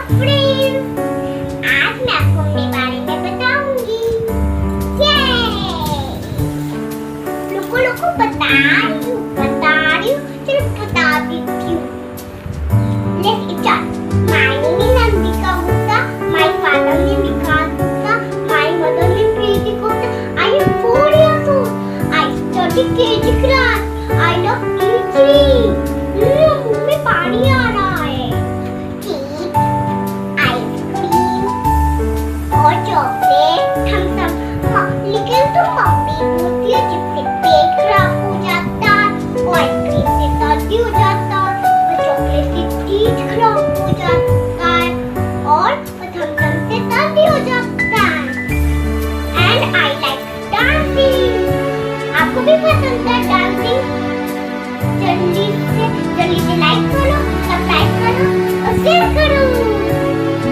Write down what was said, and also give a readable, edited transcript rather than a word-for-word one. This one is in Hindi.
फ्रेंड्स, आज मैं आपको अपने बारे में बताऊंगी। लोगों बता रही हूँ, चलो बता देती हूँ। Let's start. My name is Ambika Gupta. My father name is Vikas Gupta. My mother name is Preeti Gupta. I am 4 years old. I study KG class. I love eating. मुंह में पानी आ रहा है। केक, आइसक्रीम और चॉकलेट, थम्स अप। लेकिन तो मम्मी बोलती है चिप्स से पेट खराब हो जाता, और आइसक्रीम से सर्दी हो जाता, और चॉकलेट से टीथ खराब हो जाता है, और थम्स अप से सर्दी हो जाता है। And I like dancing. आपको भी पसंद है डांसिंग? जल्दी से लाइक करो।